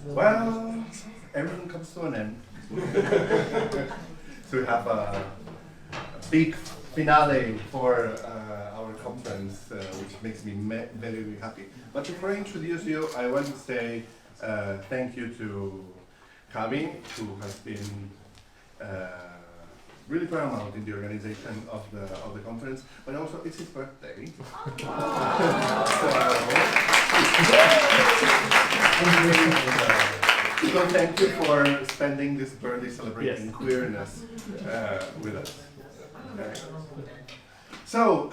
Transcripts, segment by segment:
Well, everything comes to an end. So we have a big finale for our conference, which makes me very, very happy. But before I introduce you, I want to say thank you to Javi, who has been really paramount in the organization of the conference, but also it's his birthday. So thank you for spending this birthday celebrating queerness with us. Okay. So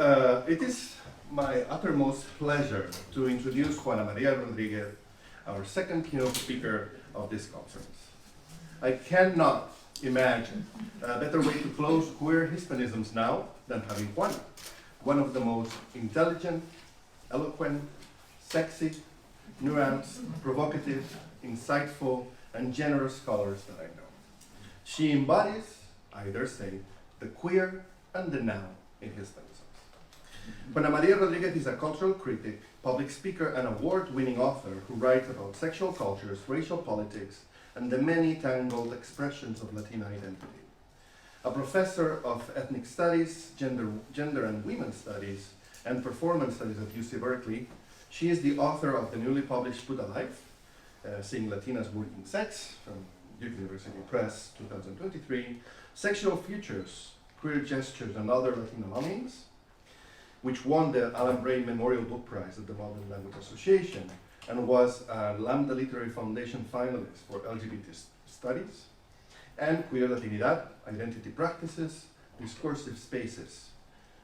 it is my uttermost pleasure to introduce Juana María Rodríguez, our second keynote speaker of this conference. I cannot imagine a better way to close queer Hispanisms now than having Juana, one of the most intelligent, eloquent, sexy, nuanced, provocative, insightful, and generous scholars that I know. She embodies, I dare say, the queer and the now in Hispanisms. Juana María Rodríguez is a cultural critic, public speaker, and award-winning author who writes about sexual cultures, racial politics, and the many tangled expressions of Latina identity. A professor of ethnic studies, gender and women's studies, and performance studies at UC Berkeley, she is the author of the newly published Put Alive, Seeing Latinas Working Sex, from Duke University Press, 2023, Sexual Futures, Queer Gestures, and Other Latino Longings, which won the Alan Bray Memorial Book Prize at the Modern Language Association, and was a Lambda Literary Foundation finalist for LGBT Studies, and Queer Latinidad, Identity Practices, Discursive Spaces,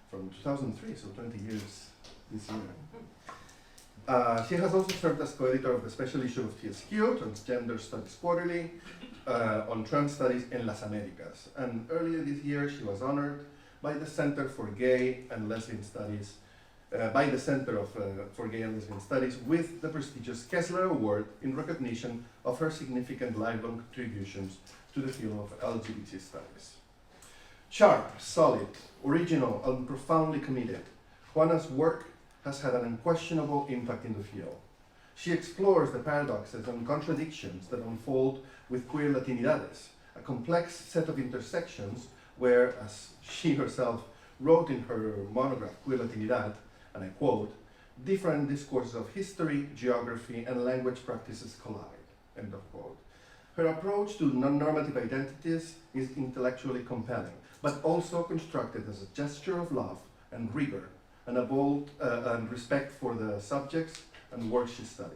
from 2003, so 20 years this year. She has also served as co-editor of the special issue of TSQ, Transgender Studies Quarterly, on trans studies in Las Americas. And earlier this year, she was honored by the Center for Gay and Lesbian Studies, for Gay and Lesbian Studies with the prestigious Kessler Award in recognition of her significant lifelong contributions to the field of LGBT studies. Sharp, solid, original, and profoundly committed, Juana's work has had an unquestionable impact in the field. She explores the paradoxes and contradictions that unfold with queer Latinidades, a complex set of intersections where, as she herself wrote in her monograph, Queer Latinidad, and I quote, different discourses of history, geography, and language practices collide, end of quote. Her approach to non-normative identities is intellectually compelling, but also constructed as a gesture of love and rigor, and a bold and respect for the subjects and works she studies.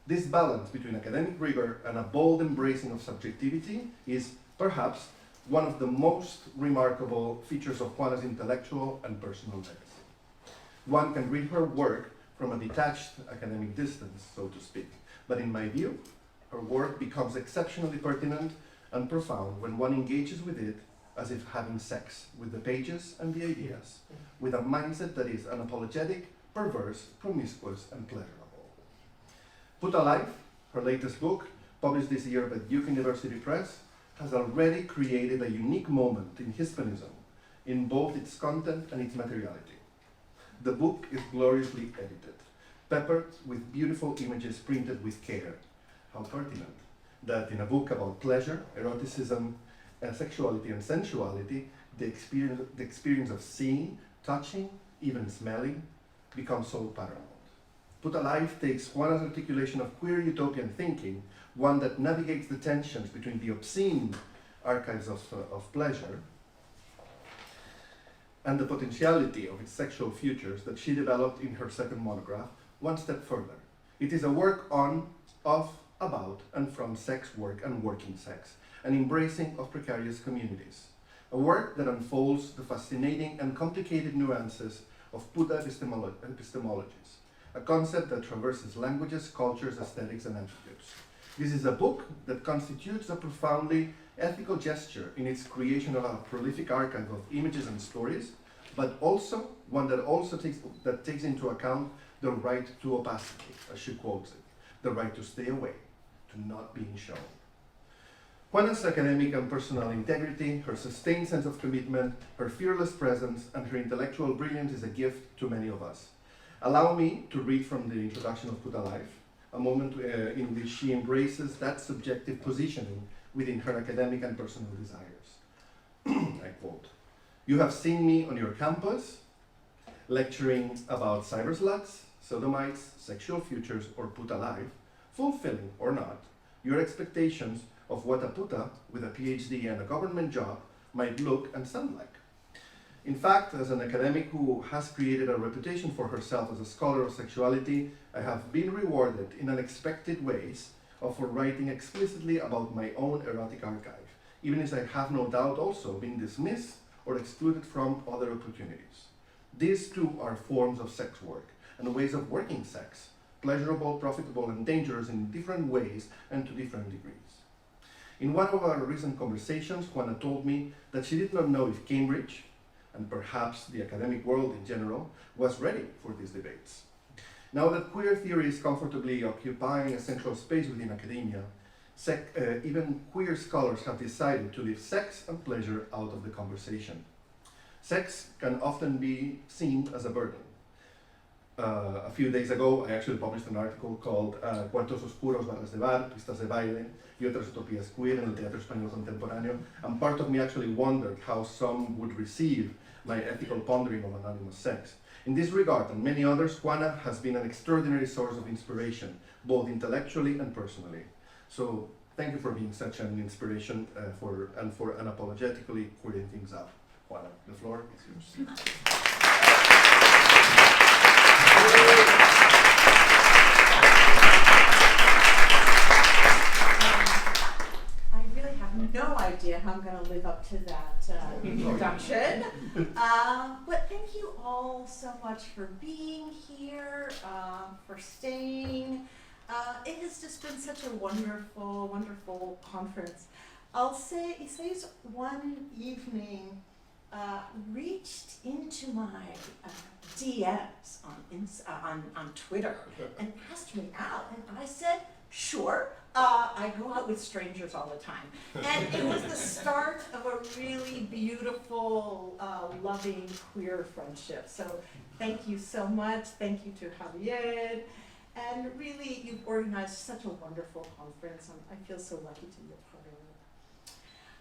This balance between academic rigor and a bold embracing of subjectivity is perhaps one of the most remarkable features of Juana's intellectual and personal legacy. One can read her work from a detached academic distance, so to speak, but in my view, her work becomes exceptionally pertinent and profound when one engages with it as if having sex with the pages and the ideas, with a mindset that is unapologetic, perverse, promiscuous, and pleasurable. Put Alive, her latest book, published this year by Duke University Press, has already created a unique moment in Hispanism, in both its content and its materiality. The book is gloriously edited, peppered with beautiful images printed with care. How pertinent that in a book about pleasure, eroticism, sexuality and sensuality, the experience of seeing, touching, even smelling, becomes so paramount. Put Alive takes Juana's articulation of queer utopian thinking, one that navigates the tensions between the obscene archives of pleasure and the potentiality of its sexual futures that she developed in her second monograph, one step further. It is a work on, of, about, and from sex work and working sex, an embracing of precarious communities. A work that unfolds the fascinating and complicated nuances of Buddha epistemologies, a concept that traverses languages, cultures, aesthetics, and attributes. This is a book that constitutes a profoundly ethical gesture in its creation of a prolific archive of images and stories, but also one that takes into account the right to opacity, as she quotes it, the right to stay away, to not being shown. Juana's academic and personal integrity, her sustained sense of commitment, her fearless presence, and her intellectual brilliance is a gift to many of us. Allow me to read from the introduction of Put Alive, a moment in which she embraces that subjective positioning within her academic and personal desires. I quote, "You have seen me on your campus, lecturing about cyberslugs, sodomites, sexual futures, or puta life, fulfilling or not your expectations of what a puta with a PhD and a government job might look and sound like. In fact, as an academic who has created a reputation for herself as a scholar of sexuality, I have been rewarded in unexpected ways for writing explicitly about my own erotic archive, even as I have no doubt also been dismissed or excluded from other opportunities. These too are forms of sex work and ways of working sex, pleasurable, profitable, and dangerous in different ways and to different degrees. In one of our recent conversations, Juana told me that she did not know if Cambridge, and perhaps the academic world in general, was ready for these debates. Now that queer theory is comfortably occupying a central space within academia, even queer scholars have decided to leave sex and pleasure out of the conversation. Sex can often be seen as a burden. A few days ago, I actually published an article called Cuartos Oscuros, Barras de Bar, Pistas de Baile, y otras utopías queer en el teatro español contemporáneo, and part of me actually wondered how some would receive my ethical pondering of anonymous sex. In this regard, and many others, Juana has been an extraordinary source of inspiration, both intellectually and personally. So thank you for being such an inspiration for unapologetically queering things up. Juana, the floor is yours. I really have no idea how I'm going to live up to that introduction. But thank you all so much for being here, for staying. It has just been such a wonderful, wonderful conference. I'll say, Isaias one evening reached into my DMs on Twitter and asked me out, and I said, sure. I go out with strangers all the time. And it was the start of a really beautiful, loving queer friendship. So thank you so much. Thank you to Javier. And really, you've organized such a wonderful conference. I feel so lucky to be a part of it.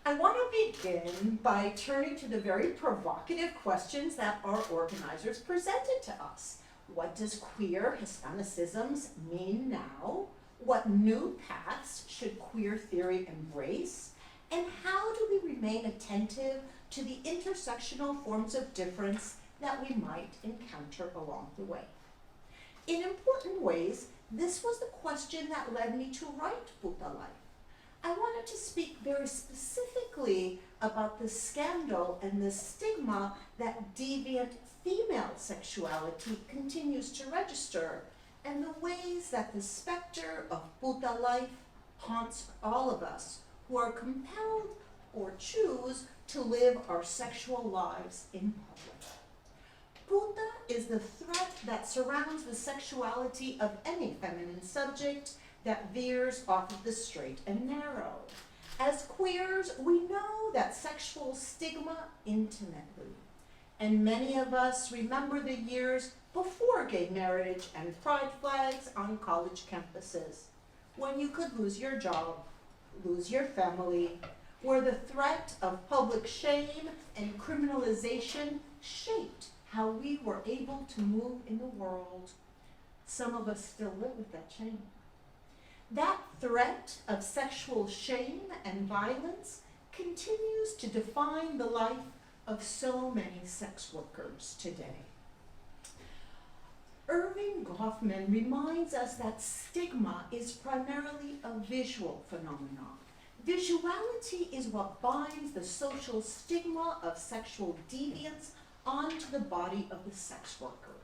I want to begin by turning to the very provocative questions that our organizers presented to us. What does queer Hispanicisms mean now? What new paths should queer theory embrace? And how do we remain attentive to the intersectional forms of difference that we might encounter along the way? In important ways, this was the question that led me to write Puta Life. I wanted to speak very specifically about the scandal and the stigma that deviant female sexuality continues to register, and the ways that the specter of puta life haunts all of us who are compelled or choose to live our sexual lives in public. Puta is the threat that surrounds the sexuality of any feminine subject that veers off of the straight and narrow. As queers, we know that sexual stigma intimately, and many of us remember the years before gay marriage and pride flags on college campuses, when you could lose your job, lose your family, where the threat of public shame and criminalization shaped how we were able to move in the world. Some of us still live with that shame. That threat of sexual shame and violence continues to define the life of so many sex workers today. Irving Goffman reminds us that stigma is primarily a visual phenomenon. Visuality is what binds the social stigma of sexual deviance onto the body of the sex worker.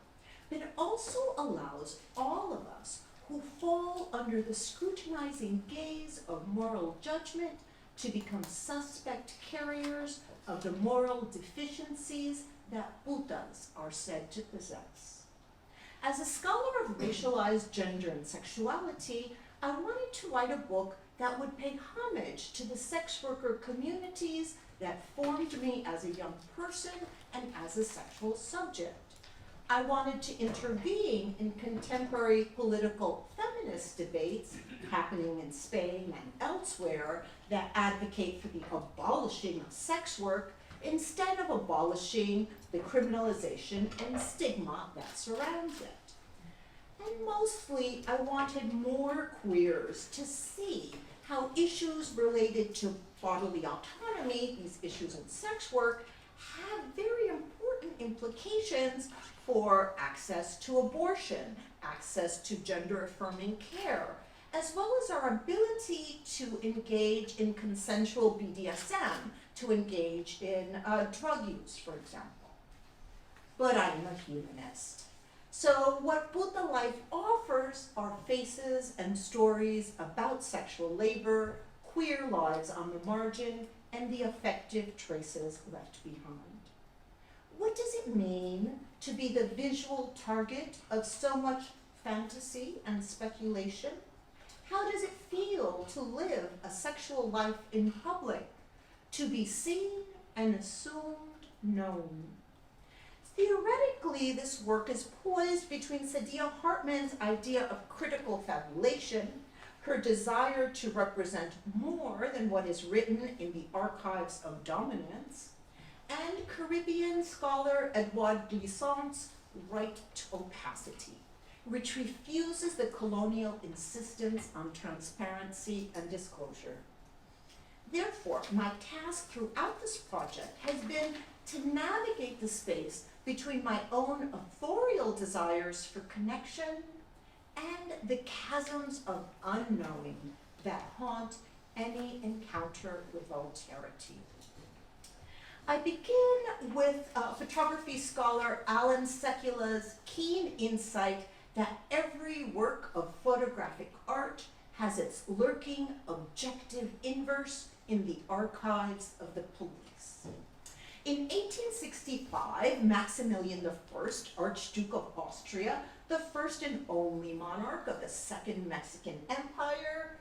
But it also allows all of us who fall under the scrutinizing gaze of moral judgment to become suspect carriers of the moral deficiencies that putas are said to possess. As a scholar of racialized gender and sexuality, I wanted to write a book that would pay homage to the sex worker communities that formed me as a young person and as a sexual subject. I wanted to intervene in contemporary political feminism feminist debates happening in Spain and elsewhere that advocate for the abolishing of sex work instead of abolishing the criminalization and stigma that surrounds it. And mostly, I wanted more queers to see how issues related to bodily autonomy, these issues in sex work, have very important implications for access to abortion, access to gender-affirming care, as well as our ability to engage in consensual BDSM, to engage in drug use, for example. But I'm a humanist. So what Puta Life offers are faces and stories about sexual labor, queer lives on the margin, and the effective traces left behind. What does it mean to be the visual target of so much fantasy and speculation? How does it feel to live a sexual life in public, to be seen and assumed known? Theoretically, this work is poised between Saidiya Hartman's idea of critical fabulation, her desire to represent more than what is written in the archives of dominance, and Caribbean scholar Edouard Glissant's right to opacity, which refuses the colonial insistence on transparency and disclosure. Therefore, my task throughout this project has been to navigate the space between my own authorial desires for connection and the chasms of unknowing that haunt any encounter with alterity. I begin with photography scholar Alan Sekula's keen insight that every work of photographic art has its lurking objective inverse in the archives of the police. In 1865, Maximilian I, Archduke of Austria, the first and only monarch of the Second Mexican Empire,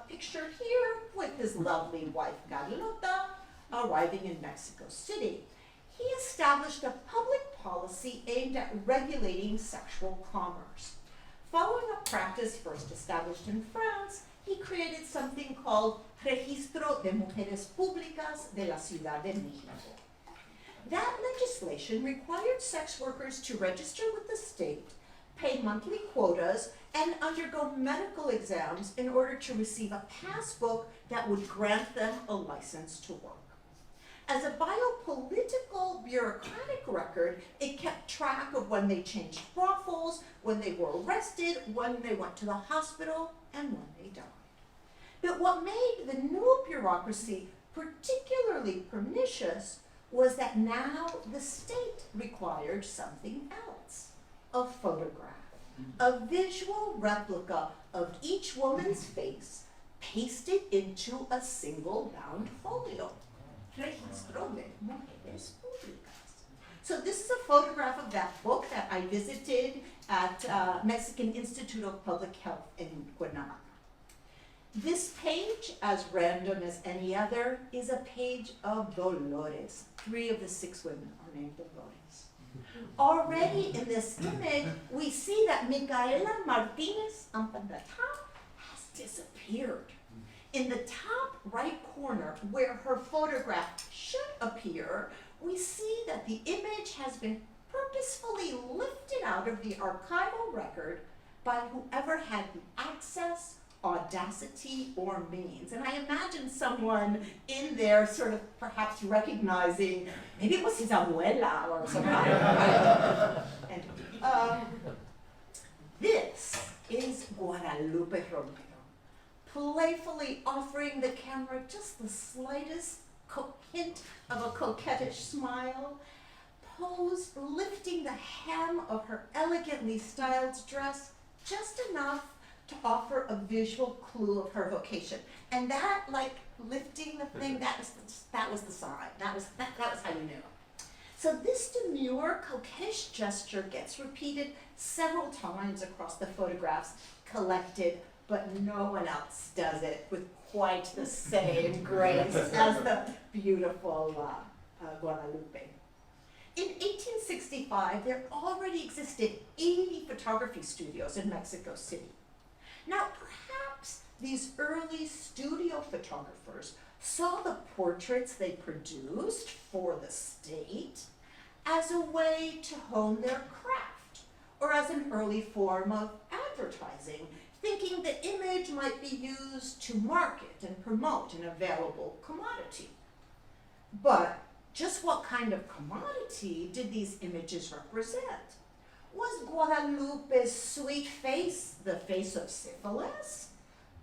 pictured here with his lovely wife Carlota, arriving in Mexico City. He established a public policy aimed at regulating sexual commerce. Following a practice first established in France, he created something called Registro de Mujeres Públicas de la Ciudad de México. That legislation required sex workers to register with the state, pay monthly quotas, and undergo medical exams in order to receive a passbook that would grant them a license to work. As a biopolitical bureaucratic record, it kept track of when they changed brothels, when they were arrested, when they went to the hospital, and when they died. But what made the new bureaucracy particularly pernicious was that now the state required something else, a photograph, a visual replica of each woman's face pasted into a single bound folio. Registro de Mujeres Públicas. So this is a photograph of that book that I visited at Mexican Institute of Public Health in Cuernavaca. This page, as random as any other, is a page of Dolores. 3 of the 6 women are named Dolores. Already in this image, we see that Micaela Martinez on the top has disappeared. In the top right corner, where her photograph should appear, we see that the image has been purposefully lifted out of the archival record by whoever had the access, audacity, or means. And I imagine someone in there sort of perhaps recognizing, maybe it was his abuela or something. And this is Guadalupe Romero, playfully offering the camera just the slightest hint of a coquettish smile, posed, lifting the hem of her elegantly styled dress just enough to offer a visual clue of her vocation. And that, like lifting the thing, that was the sign. That was how you knew. So this demure, coquettish gesture gets repeated several times across the photographs collected, but no one else does it with quite the same grace as the beautiful Guadalupe. In 1865, there already existed 80 photography studios in Mexico City. Now, perhaps these early studio photographers saw the portraits they produced for the state as a way to hone their craft, or as an early form of advertising, thinking the image might be used to market and promote an available commodity. But just what kind of commodity did these images represent? Was Guadalupe's sweet face the face of syphilis,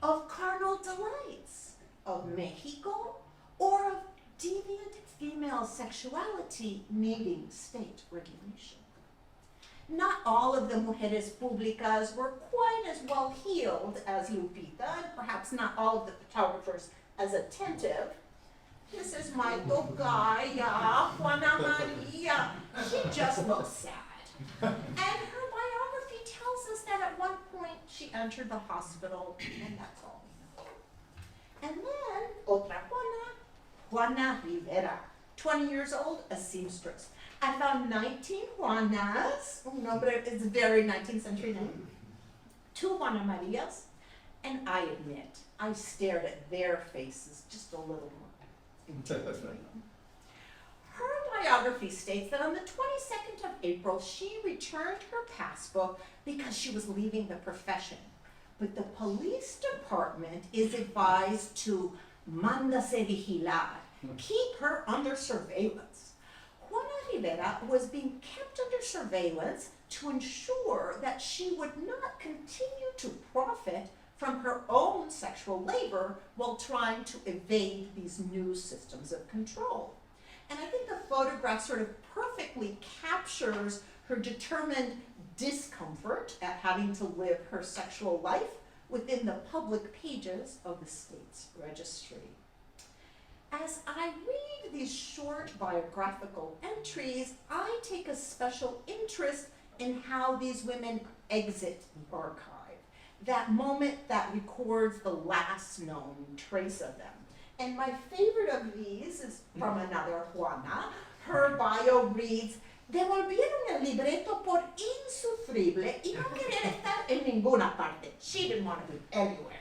of carnal delights, of Mexico, or of deviant female sexuality needing state regulation? Not all of the mujeres públicas were quite as well heeled as Lupita, and perhaps not all of the photographers as attentive. This is my tocaya, Juana María. She just looks sad. And her biography tells us that at one point she entered the hospital, and that's all we know. And then, otra Juana Rivera, 20 years old, a seamstress. I found 19 Juanas, un nombre is a very 19th century name, 2 Juana Marias, and I admit, I stared at their faces just a little more. Her biography states that on the 22nd of April, she returned her passbook because she was leaving the profession. But the police department is advised to mándase vigilar, keep her under surveillance. Juana Rivera was being kept under surveillance to ensure that she would not continue to profit from her own sexual labor while trying to evade these new systems of control. And I think the photograph sort of perfectly captures her determined discomfort at having to live her sexual life within the public pages of the state's registry. As I read these short biographical entries, I take a special interest in how these women exit the archive, that moment that records the last known trace of them. And my favorite of these is from another Juana. Her bio reads, devolvieron el libreto por insufrible y no querer estar en ninguna parte. She didn't want to be anywhere.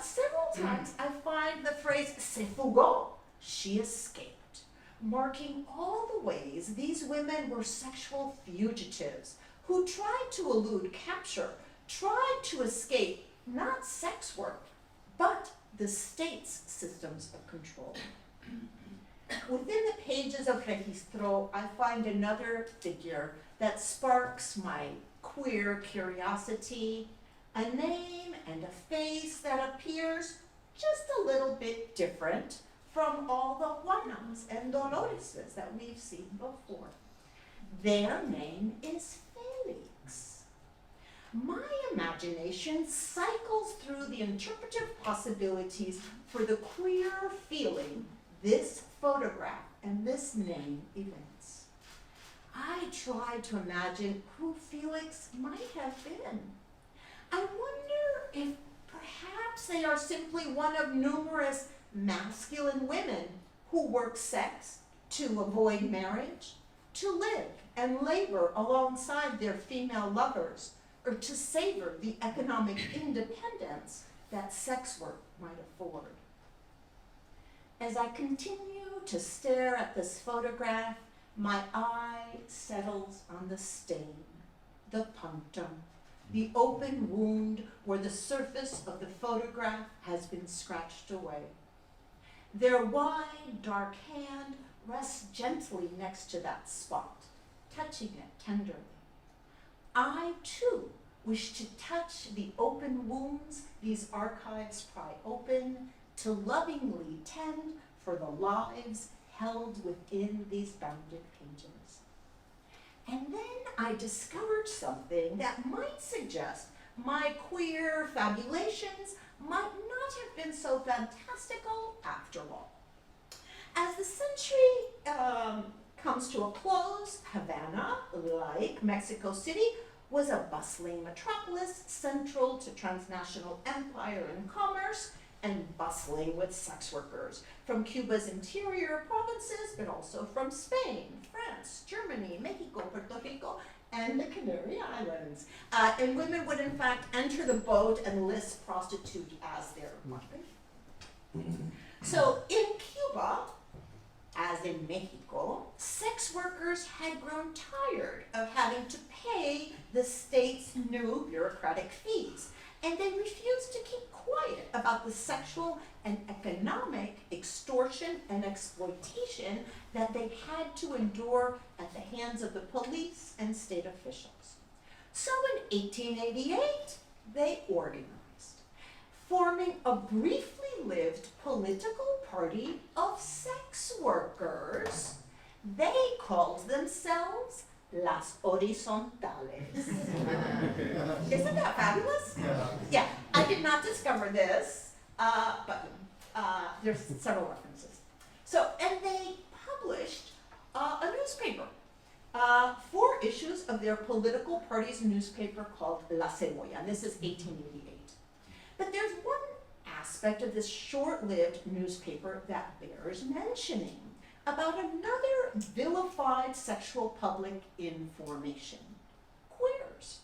Several times I find the phrase se fugó, she escaped, marking all the ways these women were sexual fugitives who tried to elude capture, tried to escape not sex work, but the state's systems of control. Within the pages of Registro, I find another figure that sparks my queer curiosity, a name and a face that appears just a little bit different from all the Juanas and Doloreses that we've seen before. Their name is Felix. My imagination cycles through the interpretive possibilities for the queer feeling this photograph and this name events. I try to imagine who Felix might have been. I wonder if perhaps they are simply one of numerous masculine women who work sex to avoid marriage, to live and labor alongside their female lovers, or to savor the economic independence that sex work might afford. As I continue to stare at this photograph, my eye settles on the stain, the punctum, the open wound where the surface of the photograph has been scratched away. Their wide, dark hand rests gently next to that spot, touching it tenderly. I, too, wish to touch the open wounds these archives pry open, to lovingly tend for the lives held within these bounded pages. And then I discovered something that might suggest my queer fabulations might not have been so fantastical after all. As the century comes to a close, Havana, like Mexico City, was a bustling metropolis central to transnational empire and commerce, and bustling with sex workers from Cuba's interior provinces, but also from Spain, France, Germany, Mexico, Puerto Rico, and the Canary Islands. And women would in fact enter the boat and list prostitute as their weapon. So in Cuba, as in Mexico, sex workers had grown tired of having to pay the state's new bureaucratic fees, and they refused to keep quiet about the sexual and economic extortion and exploitation that they had to endure at the hands of the police and state officials. So in 1888, they organized, forming a briefly lived political party of sex workers. They called themselves Las Horizontales. Isn't that fabulous? Yeah, I did not discover this, but there's several references. So, and they published a newspaper, 4 issues of their political party's newspaper called La Cebolla, and this is 1888. But there's one aspect of this short-lived newspaper that bears mentioning about another vilified sexual public information: queers.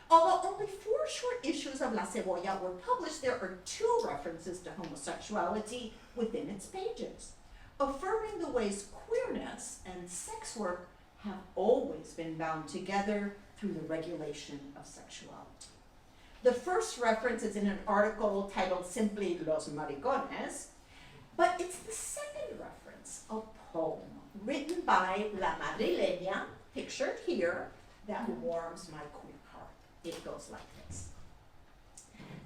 Although only 4 short issues of La Cebolla were published, there are 2 references to homosexuality within its pages, affirming the ways queerness and sex work have always been bound together through the regulation of sexuality. The first reference is in an article titled simply Los Maricones, but it's the second reference, a poem written by La Madrileña, pictured here, that warms my queer heart. It goes like this.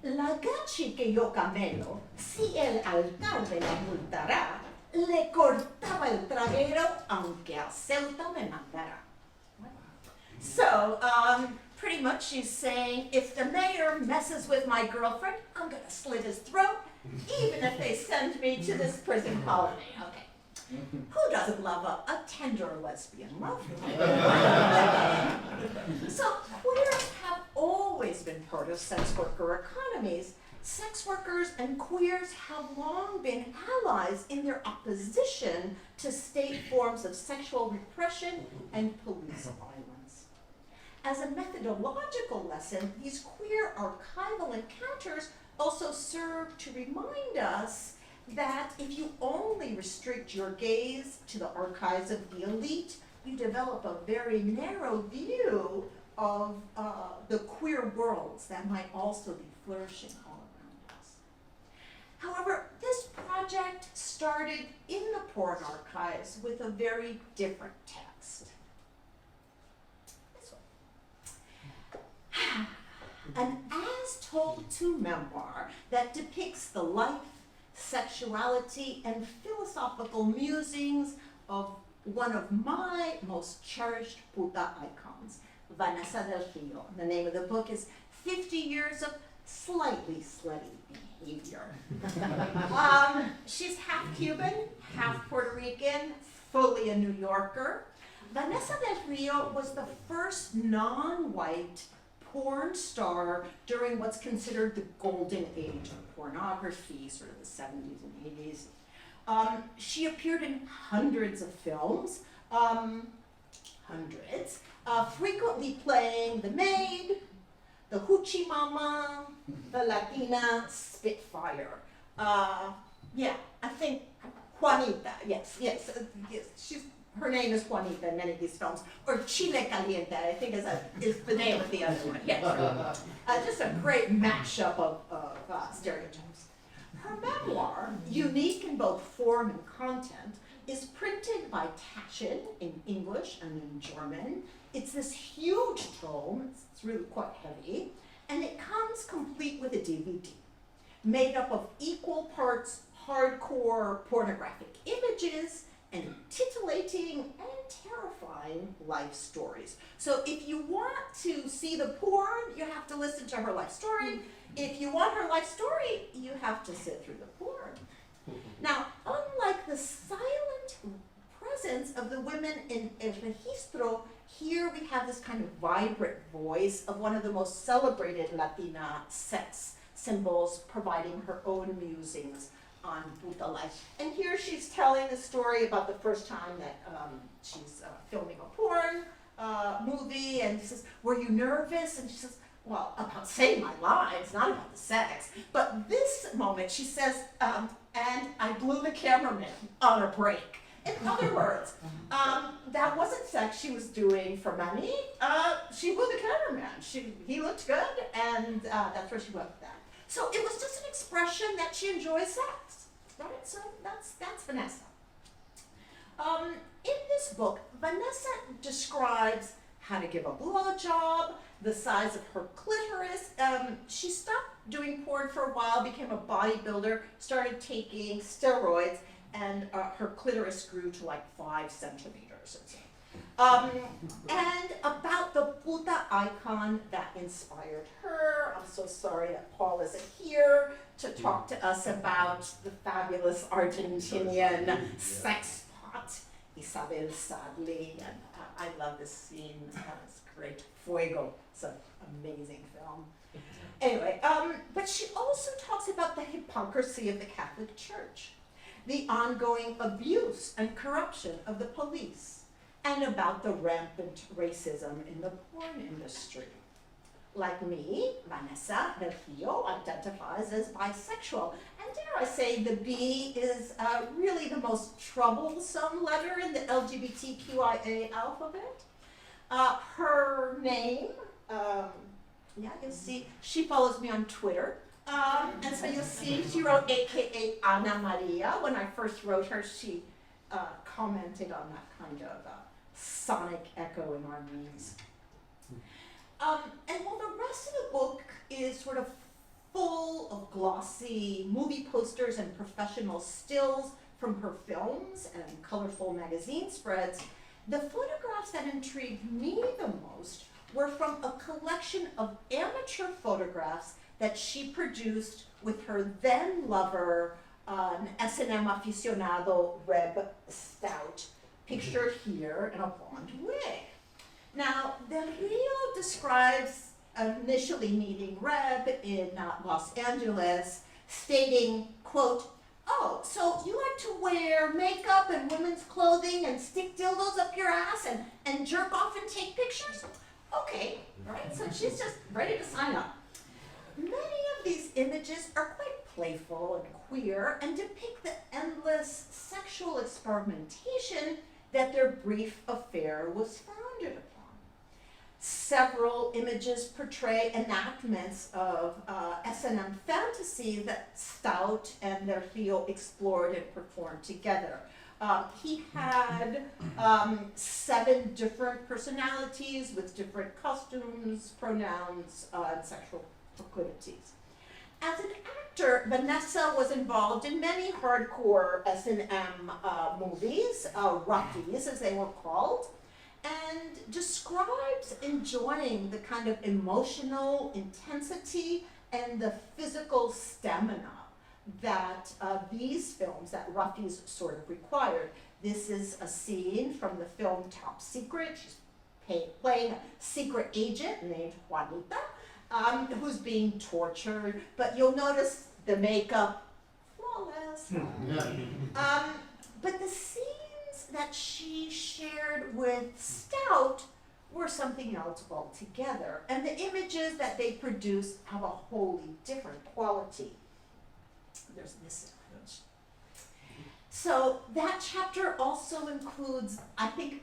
La gachi que yo camelo, si el alcalde la multará, le cortaba el traguero, aunque a Ceuta me mandará. So, pretty much she's saying, if the mayor messes with my girlfriend, I'm gonna slit his throat, even if they send me to this prison colony. Okay. Who doesn't love a tender lesbian love? So queers have always been part of sex worker economies. Sex workers and queers have long been allies in their opposition to state forms of sexual repression and police violence. As a methodological lesson, these queer archival encounters also serve to remind us that if you only restrict your gaze to the archives of the elite, you develop a very narrow view of the queer worlds that might also be flourishing all around us. However, this project started in the porn archives with a very different text. This one. An as told to memoir that depicts the life, sexuality, and philosophical musings of one of my most cherished puta icons, Vanessa Del Rio. The name of the book is 50 Years of Slightly Slutty Behavior. She's half Cuban, half Puerto Rican, fully a New Yorker. Vanessa Del Rio was the first non-white porn star during what's considered the golden age of pornography, sort of the 70s and 80s. She appeared in hundreds of films, frequently playing the maid, the hoochie mama, the Latina Spitfire. Yeah, I think Juanita, yes, her name is Juanita in many of these films, or Chile Caliente, I think is the name of the other one. Yes. Just a great mashup of stereotypes. Her memoir, unique in both form and content, is printed by Taschen in English and in German. It's this huge tome, it's really quite heavy, and it comes complete with a DVD, made up of equal parts hardcore pornographic images and titillating and terrifying life stories. So if you want to see the porn, you have to listen to her life story. If you want her life story, you have to sit through the porn. Now, unlike the silent presence of the women in El Registro, here we have this kind of vibrant voice of one of the most celebrated Latina sex symbols, providing her own musings on puta life. And here she's telling the story about the first time that she's filming a porn movie, and he says, were you nervous? And she says, well, about saying my lines, not about the sex. But this moment, she says, and I blew the cameraman on a break. In other words, that wasn't sex she was doing for money. She blew the cameraman. He looked good, and that's where she went with that. So it was just an expression that she enjoys sex, right? So that's Vanessa. In this book, Vanessa describes how to give a blowjob, the size of her clitoris. She stopped doing porn for a while, became a bodybuilder, started taking steroids, and her clitoris grew to like 5 centimeters or so. And about the puta icon that inspired her. I'm so sorry that Paul isn't here to talk to us about the fabulous Argentinian sex pot, Isabel Sadly. And I love this scene. It's great. Fuego. It's an amazing film. Anyway, but she also talks about the hypocrisy of the Catholic Church, the ongoing abuse and corruption of the police, and about the rampant racism in the porn industry. Like me, Vanessa Del Rio identifies as bisexual, and dare I say the B is really the most troublesome letter in the LGBTQIA alphabet. Her name, you'll see, she follows me on Twitter. And so you'll see she wrote AKA Ana Maria. When I first wrote her, she commented on that kind of sonic echo in our memes. And while the rest of the book is sort of full of glossy movie posters and professional stills from her films and colorful magazine spreads, the photographs that intrigued me the most were from a collection of amateur photographs that she produced with her then lover, S&M aficionado Reb Stout, pictured here in a blonde wig. Now, Del Rio describes initially meeting Reb in Los Angeles, stating, quote, "Oh, so you like to wear makeup and women's clothing and stick dildos up your ass and jerk off and take pictures? Okay," right? So she's just ready to sign up. Many of these images are quite playful and queer and depict the endless sexual experimentation that their brief affair was founded upon. Several images portray enactments of S&M fantasy that Stout and Del Rio explored and performed together. He had 7 different personalities with different costumes, pronouns, and sexual proclivities. As an actor, Vanessa was involved in many hardcore S&M movies, roughies as they were called, and describes enjoying the kind of emotional intensity and the physical stamina that these films, that roughies sort of required. This is a scene from the film Top Secret. She's playing a secret agent named Juanita, who's being tortured, but you'll notice the makeup, flawless. But the scenes that she shared with Stout were something else altogether, and the images that they produced have a wholly different quality. There's this image. So that chapter also includes, I think,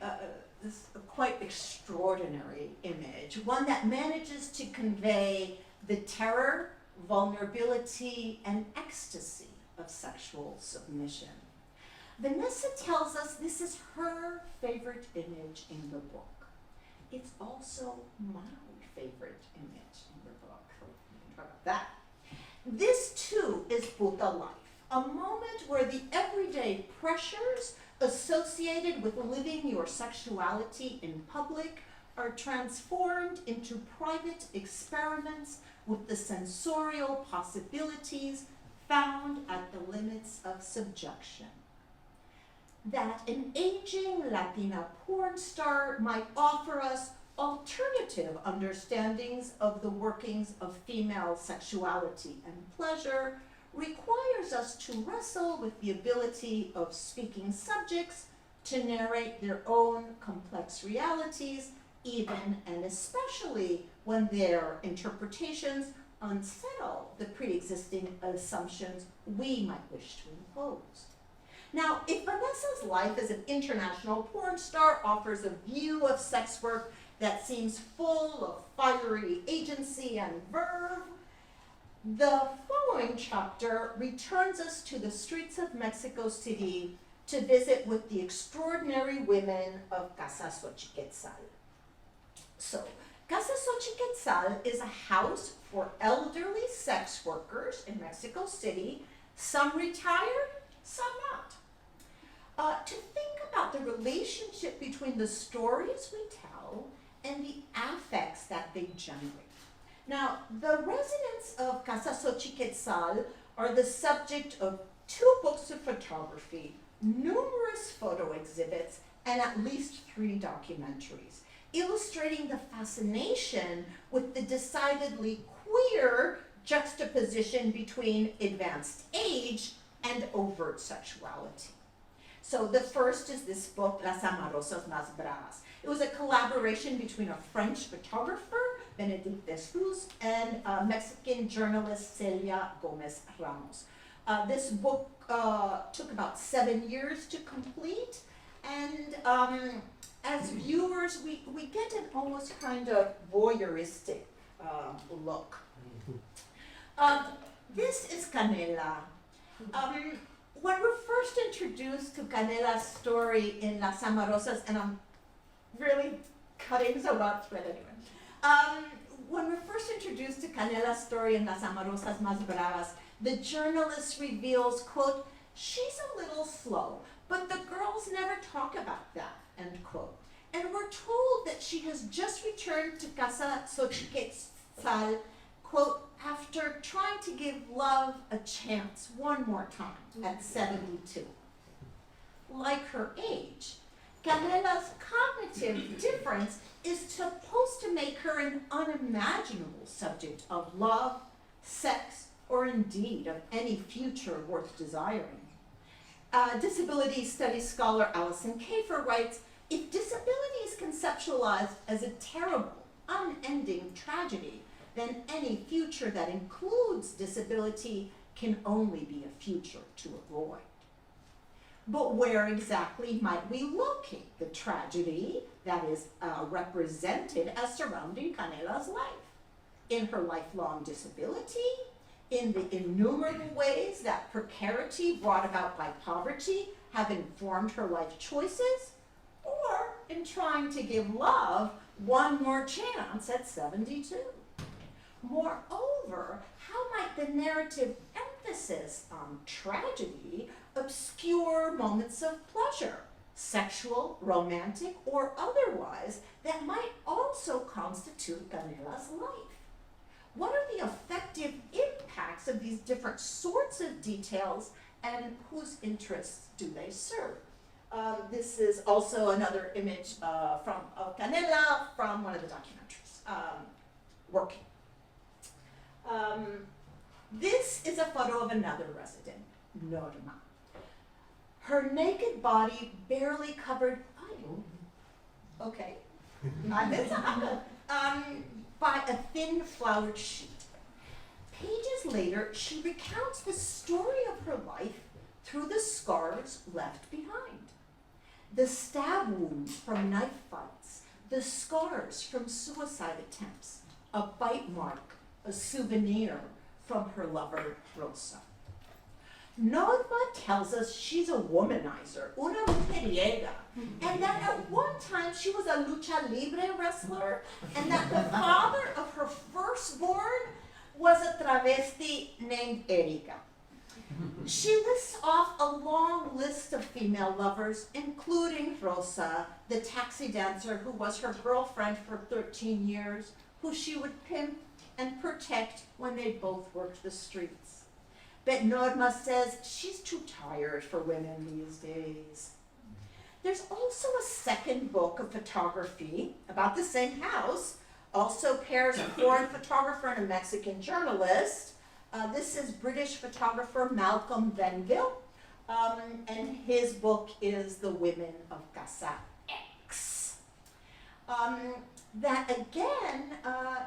this quite extraordinary image, one that manages to convey the terror, vulnerability, and ecstasy of sexual submission. Vanessa tells us this is her favorite image in the book. It's also my favorite image in the book. We can talk about that. This too is puta life, a moment where the everyday pressures associated with living your sexuality in public are transformed into private experiments with the sensorial possibilities found at the limits of subjection. That an aging Latina porn star might offer us alternative understandings of the workings of female sexuality and pleasure requires us to wrestle with the ability of speaking subjects to narrate their own complex realities even and especially when their interpretations unsettle the pre-existing assumptions we might wish to impose. Now, if Vanessa's life as an international porn star offers a view of sex work that seems full of fiery agency and verve, the following chapter returns us to the streets of Mexico City to visit with the extraordinary women of Casa Xochiquetzal. So, Casa Xochiquetzal is a house for elderly sex workers in Mexico City, some retired, some not. To think about the relationship between the stories we tell and the affects that they generate. Now, the residents of Casa Xochiquetzal are the subject of 2 books of photography, numerous photo exhibits, and at least 3 documentaries, illustrating the fascination with the decidedly queer juxtaposition between advanced age and overt sexuality. So the first is this book, Las Amarosas Más Bravas. It was a collaboration between a French photographer, Benedict Desruz, and Mexican journalist, Celia Gomez Ramos. This book took about 7 years to complete, and as viewers, we get an almost kind of voyeuristic look. This is Canela. When we're first introduced to Canela's story in Las Amarosas, and I'm really cutting so much, but anyway. When we're first introduced to Canela's story in Las Amarosas Más Bravas, the journalist reveals, quote, "She's a little slow, but the girls never talk about that," end quote. And we're told that she has just returned to Casa Xochiquetzal, quote, after trying to give love a chance one more time at 72. Like her age, Canela's cognitive difference is supposed to make her an unimaginable subject of love, sex, or indeed of any future worth desiring. Disability studies scholar Alison Kafer writes, "If disability is conceptualized as a terrible, unending tragedy, then any future that includes disability can only be a future to avoid." But where exactly might we locate the tragedy that is represented as surrounding Canela's life? In her lifelong disability? In the innumerable ways that precarity brought about by poverty have informed her life choices? Or in trying to give love one more chance at 72? Moreover, how might the narrative emphasis on tragedy obscure moments of pleasure, sexual, romantic, or otherwise, that might also constitute Canela's life? What are the effective impacts of these different sorts of details, and whose interests do they serve? This is also another image from Canela from one of the documentaries, Working. This is a photo of another resident, Norma. Her naked body barely covered, by a thin flowered sheet. Pages later, she recounts the story of her life through the scars left behind. The stab wounds from knife fights, the scars from suicide attempts, a bite mark, a souvenir from her lover, Rosa. Norma tells us she's a womanizer, una mujeriega, and that at one time she was a lucha libre wrestler, and that the father of her firstborn was a travesti named Erika. She lists off a long list of female lovers, including Rosa, the taxi dancer who was her girlfriend for 13 years, who she would pimp and protect when they both worked the streets. But Norma says she's too tired for women these days. There's also a second book of photography about the same house, also pairs a foreign photographer and a Mexican journalist. This is British photographer Malcolm Venville, and his book is The Women of Casa X. that again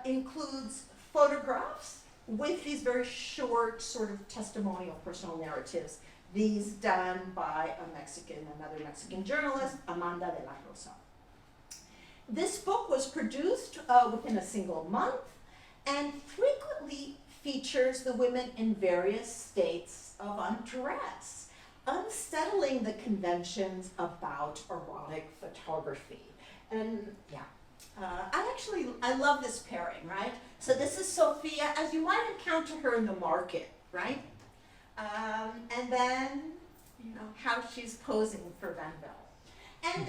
includes photographs with these very short sort of testimonial personal narratives, these done by another Mexican journalist, Amanda de la Rosa. This book was produced within a single month and frequently features the women in various states of undress, unsettling the conventions about erotic photography. And yeah, I love this pairing, right? So this is Sophia, as you might encounter her in the market, right? And then, you know, how she's posing for Van Belle. And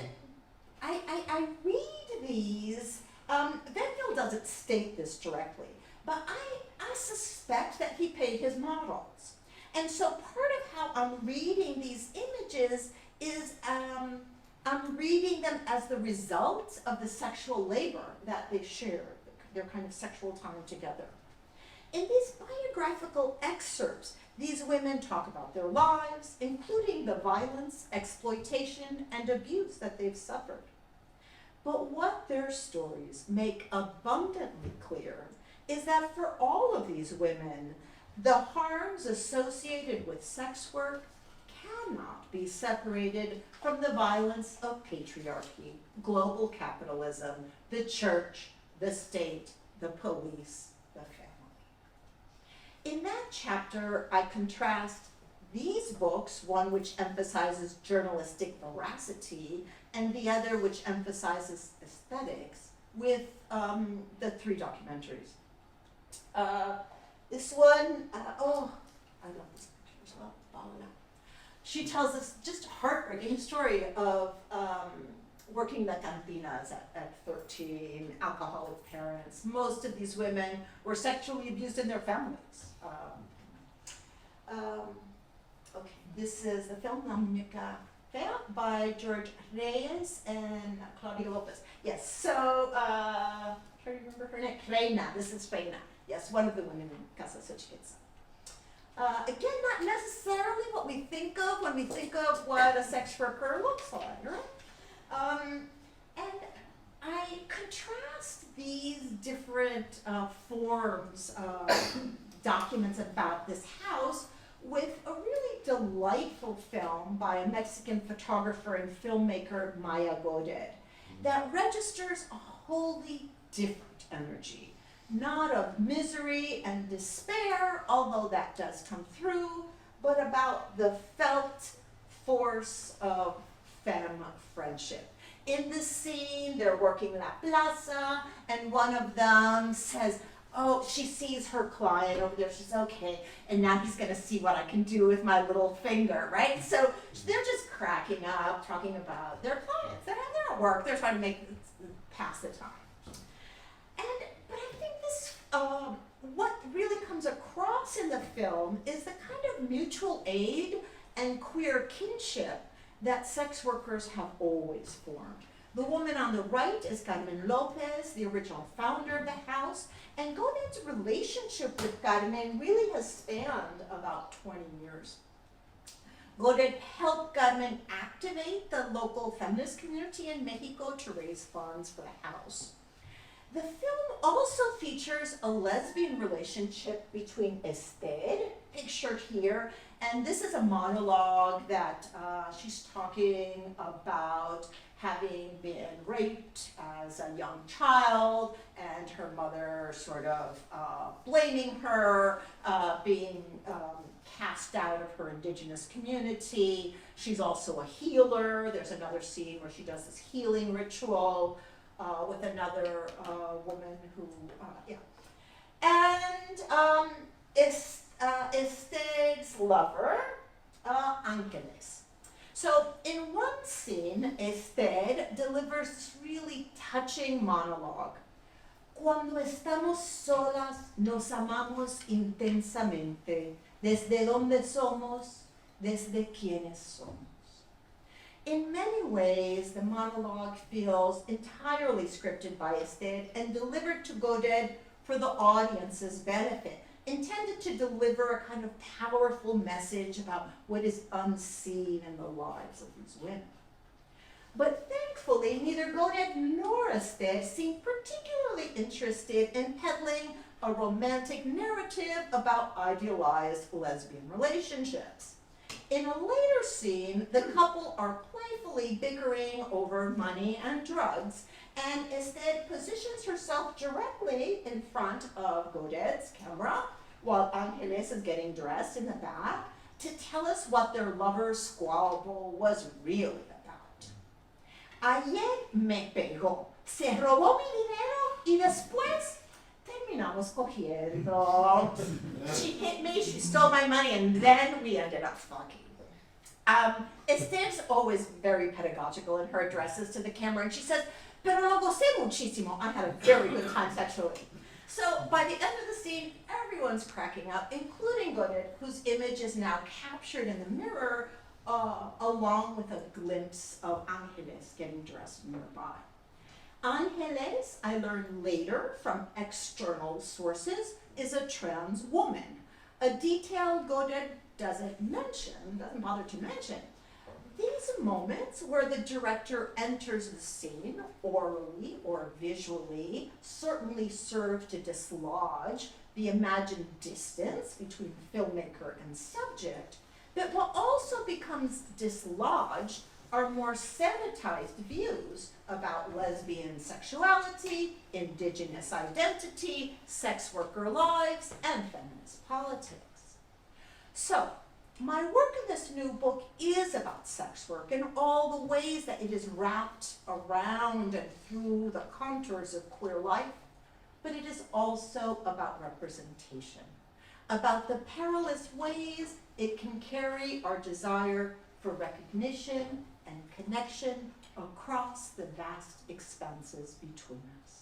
I read these, Van Belle doesn't state this directly, but I suspect that he paid his models. And so part of how I'm reading these images is I'm reading them as the result of the sexual labor that they share, their kind of sexual time together. In these biographical excerpts, these women talk about their lives, including the violence, exploitation, and abuse that they've suffered. But what their stories make abundantly clear is that for all of these women, the harms associated with sex work cannot be separated from the violence of patriarchy, global capitalism, the church, the state, the police, the family. In that chapter, I contrast these books, one which emphasizes journalistic veracity and the other which emphasizes aesthetics, with the three documentaries. This one, oh, I love this picture as well. She tells this just heartbreaking story of working the cantinas at 13, alcoholic parents. Most of these women were sexually abused in their families. Okay, this is the film La Muñeca Fea by George Reyes and Claudia Lopez. Yes, so, try to remember her name, Reina, this is Reina. Yes, one of the women in Casa Xochiquetzal. Again, not necessarily what we think of when we think of what a sex worker looks like, right? And I contrast these different forms of documents about this house with a really delightful film by a Mexican photographer and filmmaker, Maya Goded, that registers a wholly different energy. Not of misery and despair, although that does come through, but about the felt force of femme friendship. In the scene, they're working La Plaza, and one of them says, oh, she sees her client over there, she's okay, and now he's gonna see what I can do with my little finger, right? So they're just cracking up, talking about their clients. They're at work, they're trying to pass the time. But I think this, what really comes across in the film is the kind of mutual aid and queer kinship that sex workers have always formed. The woman on the right is Carmen Lopez, the original founder of the house, and Godin's relationship with Carmen really has spanned about 20 years. Godin helped Carmen activate the local feminist community in Mexico to raise funds for the house. The film also features a lesbian relationship between Esther, pictured here, and this is a monologue that she's talking about having been raped as a young child and her mother sort of blaming her, being cast out of her indigenous community. She's also a healer. There's another scene where she does this healing ritual with another woman who, And Esther's lover, Ángeles. So in one scene, Esther delivers this really touching monologue. Cuando estamos solas, nos amamos intensamente. Desde donde somos, desde quienes somos. In many ways, the monologue feels entirely scripted by Esther and delivered to Godin for the audience's benefit, intended to deliver a kind of powerful message about what is unseen in the lives of these women. But thankfully, neither Godet nor Ested seemed particularly interested in peddling a romantic narrative about idealized lesbian relationships. In a later scene, the couple are playfully bickering over money and drugs, and Ested positions herself directly in front of Godet's camera while Angeles is getting dressed in the back to tell us what their lover's squabble was really about. Ayer me pegó, se robó mi dinero y después terminamos cogiendo. She hit me, she stole my money, and then we ended up fucking. Esther's always very pedagogical in her addresses to the camera, and she says, pero lo gocé muchísimo. I had a very good time sexually. So by the end of the scene, everyone's cracking up, including Godet, whose image is now captured in the mirror, along with a glimpse of Angeles getting dressed nearby. Angeles, I learned later from external sources, is a trans woman, a detail Godet doesn't bother to mention. These moments where the director enters the scene, orally or visually, certainly serve to dislodge the imagined distance between filmmaker and subject, but what also becomes dislodged are more sanitized views about lesbian sexuality, indigenous identity, sex worker lives, and feminist politics. So, my work in this new book is about sex work in all the ways that it is wrapped around and through the contours of queer life, but it is also about representation, about the perilous ways it can carry our desire for recognition and connection across the vast expanses between us.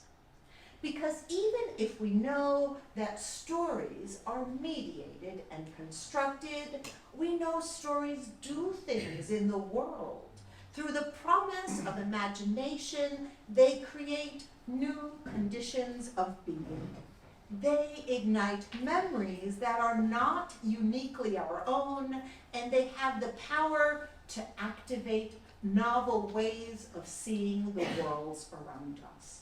Because even if we know that stories are mediated and constructed, we know stories do things in the world. Through the promise of imagination, they create new conditions of being. They ignite memories that are not uniquely our own, and they have the power to activate novel ways of seeing the worlds around us.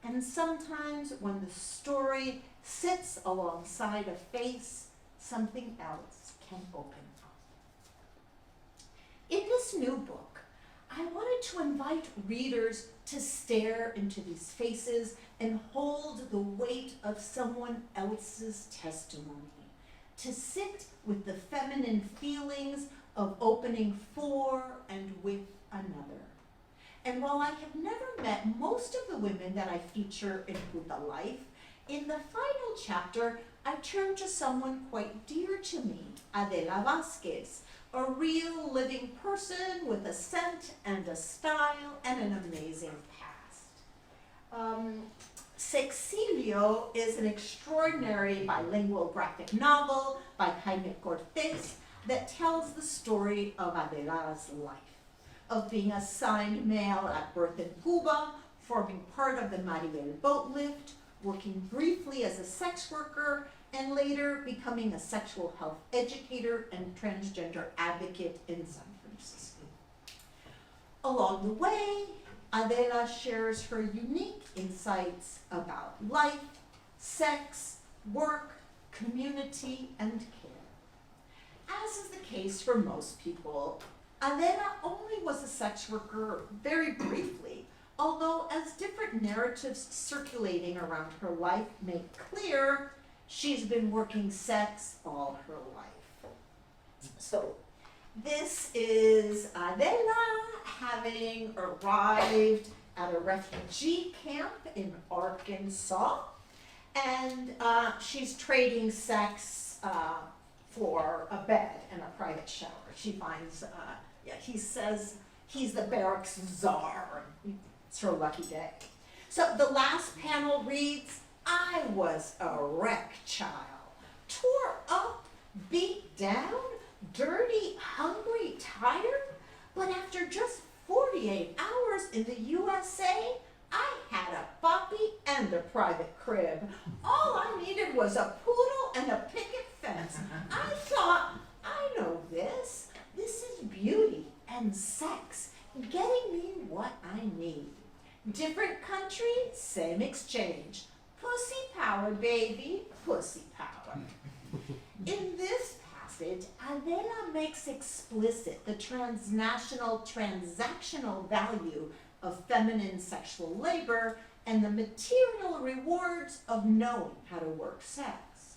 And sometimes when the story sits alongside a face, something else can open up. In this new book, I wanted to invite readers to stare into these faces and hold the weight of someone else's testimony, to sit with the feminine feelings of opening for and with another. And while I have never met most of the women that I feature in Puta Life, in the final chapter, I turn to someone quite dear to me, Adela Vasquez, a real living person with a scent and a style and an amazing past. Sexilio is an extraordinary bilingual graphic novel by Jaime Cortés that tells the story of Adela's life, of being assigned male at birth in Cuba, forming part of the Maribel boat lift, working briefly as a sex worker, and later becoming a sexual health educator and transgender advocate in San Francisco. Along the way, Adela shares her unique insights about life, sex, work, community, and care. As is the case for most people, Adela only was a sex worker very briefly, although as different narratives circulating around her life make clear, she's been working sex all her life. So this is Adela having arrived at a refugee camp in Arkansas, and she's trading sex for a bed and a private shower. She finds, he says he's the barracks czar. It's her lucky day. So the last panel reads, I was a wreck child, tore up, beat down, dirty, hungry, tired, but after just 48 hours in the USA, I had a puppy and a private crib. All I needed was a poodle and a picket fence. I thought, I know this. This is beauty and sex, getting me what I need. Different country, same exchange. Pussy power, baby, pussy power. In this passage, Adela makes explicit the transnational transactional value of feminine sexual labor and the material rewards of knowing how to work sex.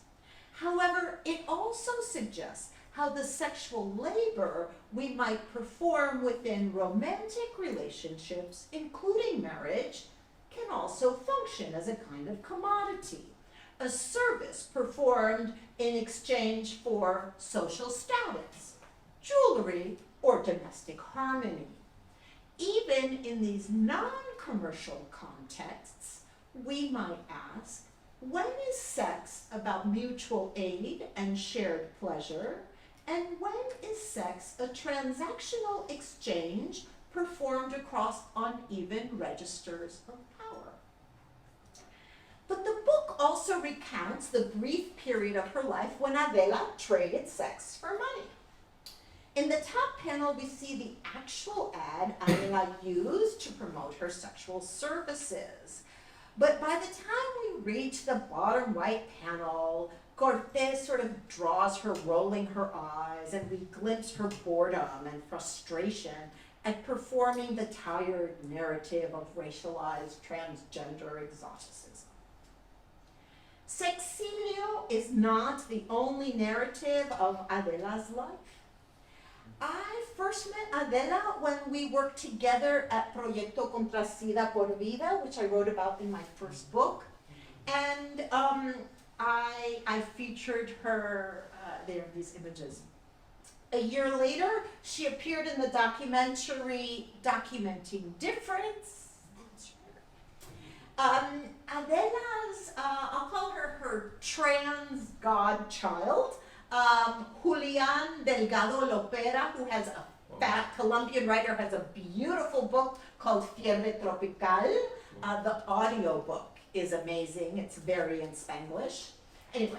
However, it also suggests how the sexual labor we might perform within romantic relationships, including marriage, can also function as a kind of commodity, a service performed in exchange for social status, jewelry, or domestic harmony. Even in these non-commercial contexts, we might ask, when is sex about mutual aid and shared pleasure? And when is sex a transactional exchange performed across uneven registers of power? But the book also recounts the brief period of her life when Adela traded sex for money. In the top panel, we see the actual ad Adela used to promote her sexual services. But by the time we reach the bottom right panel, Cortez sort of draws her rolling her eyes, and we glimpse her boredom and frustration at performing the tired narrative of racialized transgender exoticism. Sexilio is not the only narrative of Adela's life. I first met Adela when we worked together at Proyecto Contra SIDA por Vida, which I wrote about in my first book. And I featured her, there are these images. A year later, she appeared in the documentary Documenting Difference. Adela's, I'll call her trans godchild, Julian Delgado Lopera, who has a fat Colombian writer, has a beautiful book called Fiebre Tropical. The audio book is amazing. It's very in Spanglish. Anyway,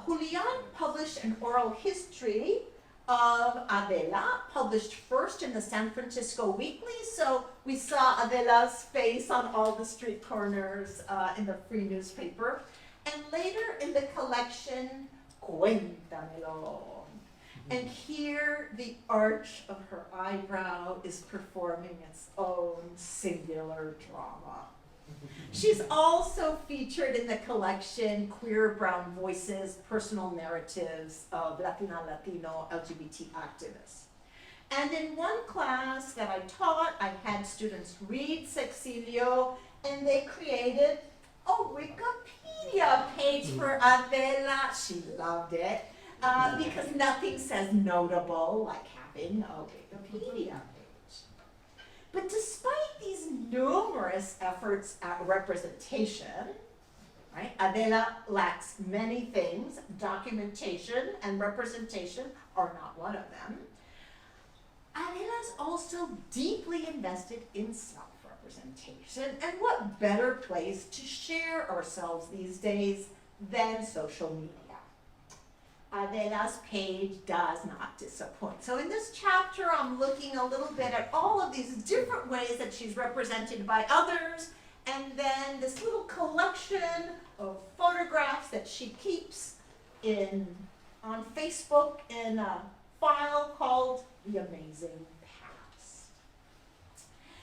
Julian published an oral history of Adela, published first in the San Francisco Weekly, so we saw Adela's face on all the street corners in the free newspaper, and later in the collection, Cuéntamelo. And here, the arch of her eyebrow is performing its own singular drama. She's also featured in the collection Queer Brown Voices, Personal Narratives of Latina, Latino, LGBT activists. And in one class that I taught, I had students read Sexilio, and they created a Wikipedia page for Adela. She loved it, because nothing says notable like having a Wikipedia page. But despite these numerous efforts at representation, right, Adela lacks many things. Documentation and representation are not one of them. Adela's also deeply invested in self-representation, and what better place to share ourselves these days than social media? Adela's page does not disappoint. So in this chapter, I'm looking a little bit at all of these different ways that she's represented by others, and then this little collection of photographs that she keeps on Facebook in a file called The Amazing Past.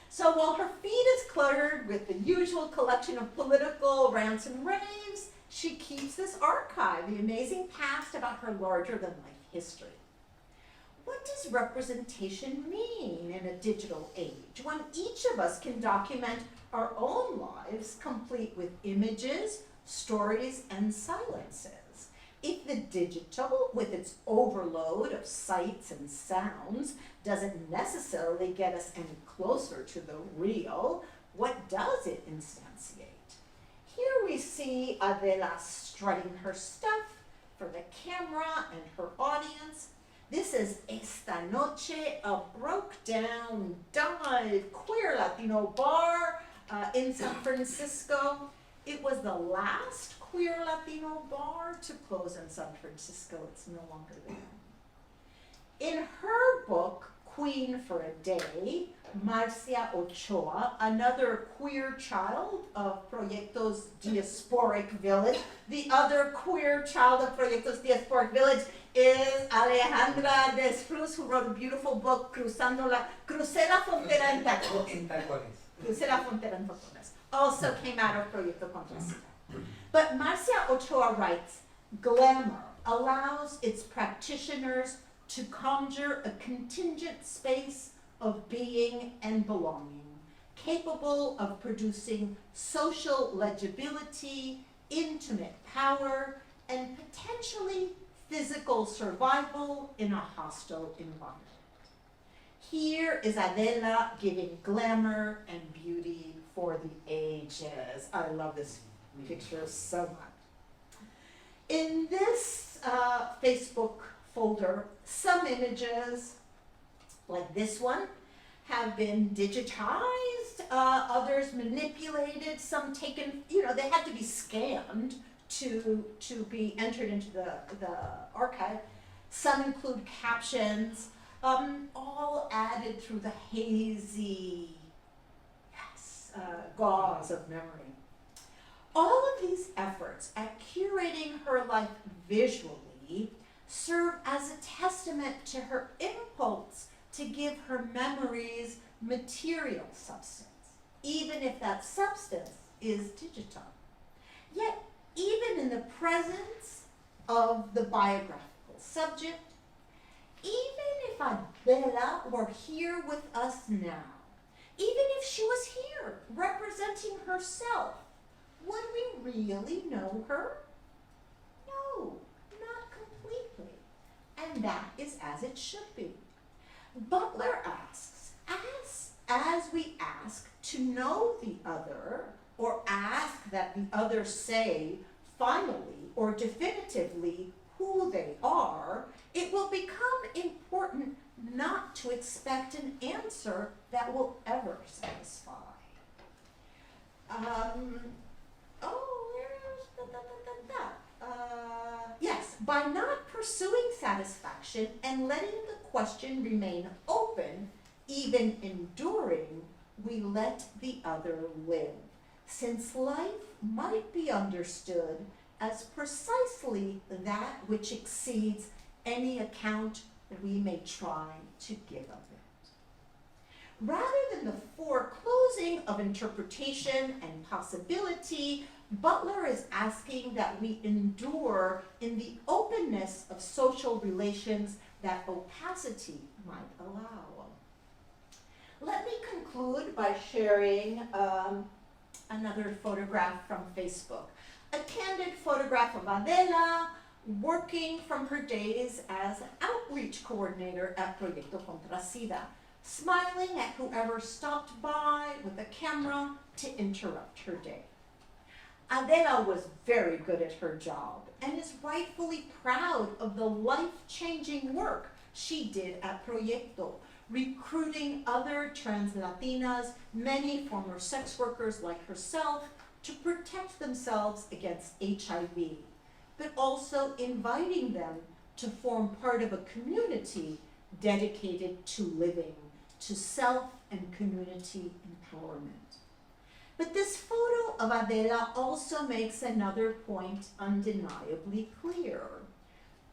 So while her feed is cluttered with the usual collection of political rants and raves, she keeps this archive, The Amazing Past, about her larger-than-life history. What does representation mean in a digital age when each of us can document our own lives complete with images, stories, and silences? If the digital, with its overload of sights and sounds, doesn't necessarily get us any closer to the real, what does it instantiate? Here we see Adela strutting her stuff for the camera and her audience. This is Esta Noche, a broke-down, dive, queer Latino bar in San Francisco. It was the last queer Latino bar to close in San Francisco. It's no longer there. In her book, queen for a day, Marcia Ochoa, another queer child of Proyectos Diasporic Village. The other queer child of Proyectos Diasporic Village is Alejandra Desfruz, who wrote a beautiful book, Crucé la Frontera en Tacones. Crucé la Frontera en Tacones. Also came out of Proyecto Contrasida. But Marcia Ochoa writes, glamour allows its practitioners to conjure a contingent space of being and belonging, capable of producing social legibility, intimate power, and potentially physical survival in a hostile environment. Here is Adela giving glamour and beauty for the ages. I love this picture so much. In this Facebook folder, some images, like this one, have been digitized, others manipulated, some taken, they had to be scanned to be entered into the archive. Some include captions, all added through the hazy, gauze of memory. All of these efforts at curating her life visually serve as a testament to her impulse to give her memories material substance, even if that substance is digital. Yet, even in the presence of the biographical subject, even if Adela were here with us now, even if she was here representing herself, would we really know her? No, not completely. And that is as it should be. Butler asks, as we ask to know the other, or ask that the other say finally or definitively who they are, it will become important not to expect an answer that will ever satisfy. Yes, by not pursuing satisfaction and letting the question remain open, even enduring, we let the other live, since life might be understood as precisely that which exceeds any account we may try to give of it. Rather than the foreclosing of interpretation and possibility, Butler is asking that we endure in the openness of social relations that opacity might allow. Let me conclude by sharing another photograph from Facebook. A candid photograph of Adela working from her days as an outreach coordinator at Proyecto Contrasida, smiling at whoever stopped by with a camera to interrupt her day. Adela was very good at her job and is rightfully proud of the life-changing work she did at Proyecto, recruiting other trans Latinas, many former sex workers like herself, to protect themselves against HIV, but also inviting them to form part of a community dedicated to living, to self and community empowerment. But this photo of Adela also makes another point undeniably clear.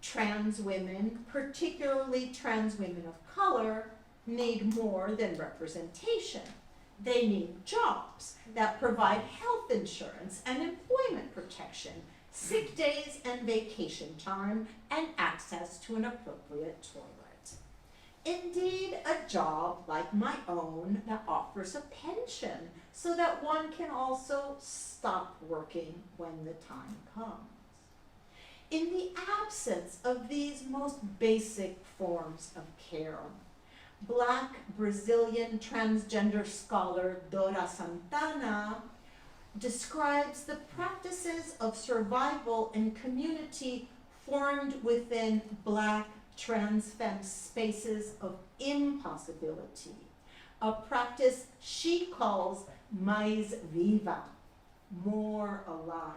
Trans women, particularly trans women of color, need more than representation. They need jobs that provide health insurance and employment protection, sick days and vacation time, and access to an appropriate toilet. Indeed, a job like my own that offers a pension so that one can also stop working when the time comes. In the absence of these most basic forms of care, Black Brazilian transgender scholar Dora Santana describes the practices of survival and community formed within Black trans femme spaces of impossibility, a practice she calls mais viva, more alive,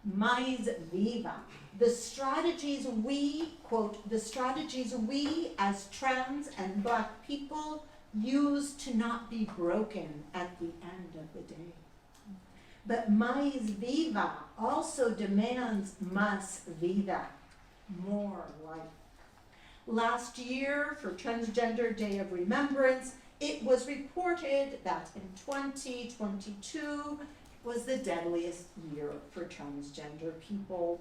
Mais Viva, the strategies we, quote, the strategies we as trans and Black people use to not be broken at the end of the day. But Mais Viva also demands Más Vida, more life. Last year, for Transgender Day of Remembrance, it was reported that in 2022 was the deadliest year for transgender people.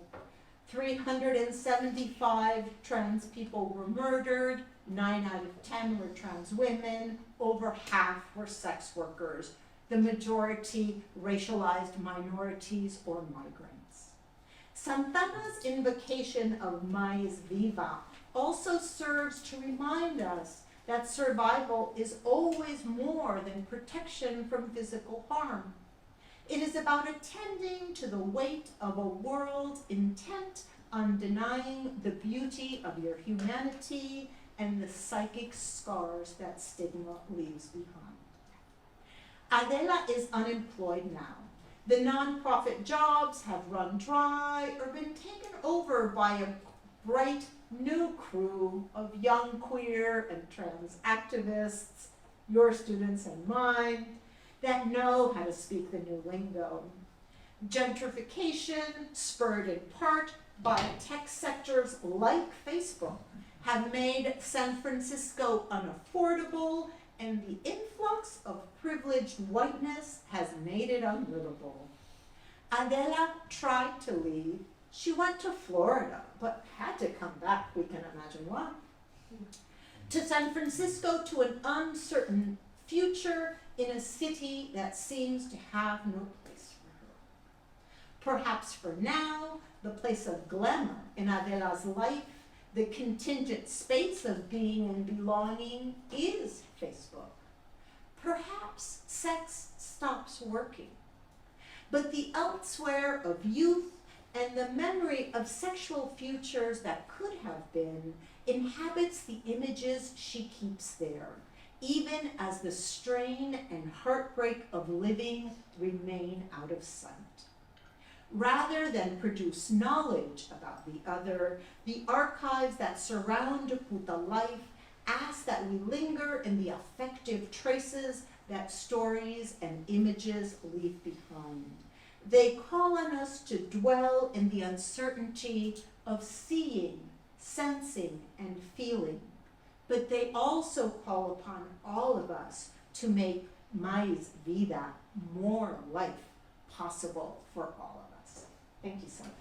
375 trans people were murdered, 9 out of 10 were trans women, over half were sex workers, the majority racialized minorities or migrants. Santana's invocation of Mais Viva also serves to remind us that survival is always more than protection from physical harm. It is about attending to the weight of a world intent on denying the beauty of your humanity and the psychic scars that stigma leaves behind. Adela is unemployed now. The nonprofit jobs have run dry or been taken over by a bright new crew of young queer and trans activists, your students and mine, that know how to speak the new lingo. Gentrification, spurred in part by tech sectors like Facebook, have made San Francisco unaffordable, and the influx of privileged whiteness has made it unlivable. Adela tried to leave. She went to Florida, but had to come back, we can imagine why. To San Francisco, to an uncertain future in a city that seems to have no place for her. Perhaps for now, the place of glamour in Adela's life, the contingent space of being and belonging, is Facebook. Perhaps sex stops working. But the elsewhere of youth and the memory of sexual futures that could have been inhabits the images she keeps there, even as the strain and heartbreak of living remain out of sight. Rather than produce knowledge about the other, the archives that surround Puta life ask that we linger in the affective traces that stories and images leave behind. They call on us to dwell in the uncertainty of seeing, sensing, and feeling, but they also call upon all of us to make Mais Vida, more life, possible for all of us. Thank you so much.